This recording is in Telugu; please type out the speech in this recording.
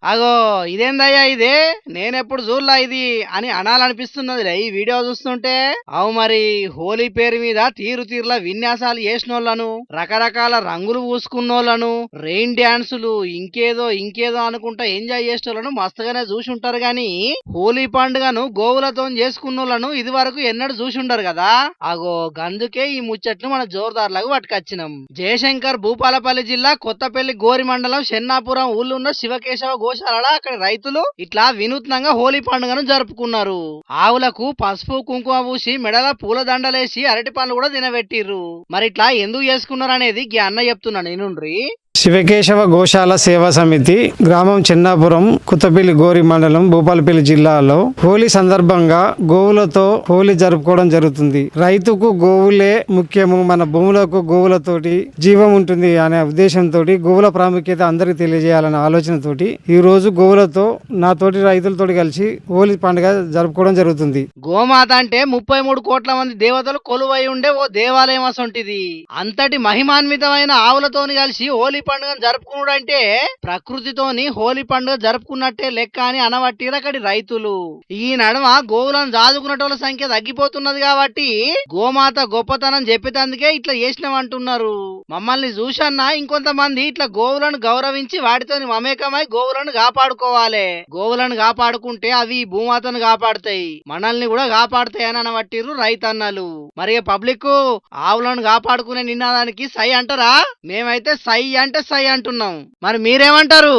అగో ఇదేందయ్యా ఇదే నేనెప్పుడు చూడలా ఇది అని అనాలనిపిస్తున్నదిలే ఈ వీడియో చూస్తుంటే. అవు మరి హోలీ పేరు మీద తీరు తీరుల విన్యాసాలు చేసినోళ్లను, రకరకాల రంగులు పూసుకున్నోళ్లను, రెయిన్ డాన్సులు ఇంకేదో ఇంకేదో అనుకుంటా ఎంజాయ్ చేసేటోళ్లను మస్తుగానే చూసి ఉంటారు గాని హోలీ పండుగను గోవులతో చేసుకున్నోళ్లను ఇది వరకు ఎన్నడూ చూసి ఉండరు కదా. అగో గందుకే ఈ ముచ్చట్లు మన జోరుదారులకు పట్టుకొచ్చినాం. జయశంకర్ భూపాలపల్లి జిల్లా కొత్తపల్లి గోరి మండలం షెన్నాపురం ఊళ్ళున్న శివకేశవ గోశాల అక్కడి రైతులు ఇట్లా వినూత్నంగా హోలీ పండుగను జరుపుకున్నారు. ఆవులకు పసుపు కుంకుమ పూసి మెడల పూల దండలేసి అరటి పండ్లు కూడా తినబెట్టిర్రు. మరి ఇట్లా ఎందుకు చేసుకున్నారు అనేది గి అన్న చెప్తున్నా నేనుండ్రి. శివకేశవ గోశాల సేవా సమితి, గ్రామం చెన్నాపురం, కుత్తపల్లి గోరి మండలం, భూపాలపల్లి జిల్లాలో హోలీ సందర్భంగా గోవులతో హోలీ జరుపుకోవడం జరుగుతుంది. రైతుకు గోవులే ముఖ్యము, మన భూములకు గోవులతోటి జీవం ఉంటుంది అనే ఉద్దేశంతో గోవుల ప్రాముఖ్యత అందరికి తెలియజేయాలనే ఆలోచనతోటి ఈ రోజు గోవులతో నాతోటి రైతులతోటి కలిసి హోలీ పండుగ జరుపుకోవడం జరుగుతుంది. గోమాత అంటే 33 కోట్ల మంది దేవతలు కొలువై ఉండే ఓ దేవాలయం అసొంటిది. అంతటి మహిమాన్వితమైన ఆవులతోని కలిసి హోలీ పండుగను జరుపుకున్నాడు అంటే ప్రకృతితోని హోలీ పండుగ జరుపుకున్నట్టే లెక్క అని అనబట్టిరు అక్కడి రైతులు. ఈ నడుమ గోవులను దాదుకునేటోళ్ళ సంఖ్య తగ్గిపోతున్నది కాబట్టి గోమాత గొప్పతనం చెప్పేందుకే ఇట్లా చేసినామంటున్నారు. మమ్మల్ని చూసన్నా ఇంకొంతమంది ఇట్లా గోవులను గౌరవించి వాటితోని మమేకమై గోవులను కాపాడుకోవాలి. గోవులను కాపాడుకుంటే అవి భూమాతను కాపాడుతాయి, మనల్ని కూడా కాపాడుతాయి అని అనబట్టిరు రైతన్నలు. మరి పబ్లిక్ ఆవులను కాపాడుకునే నినాదానికి సై అంటారా? మేమైతే సై అంటే సై అంటున్నాం. మరి మీరేమంటారు?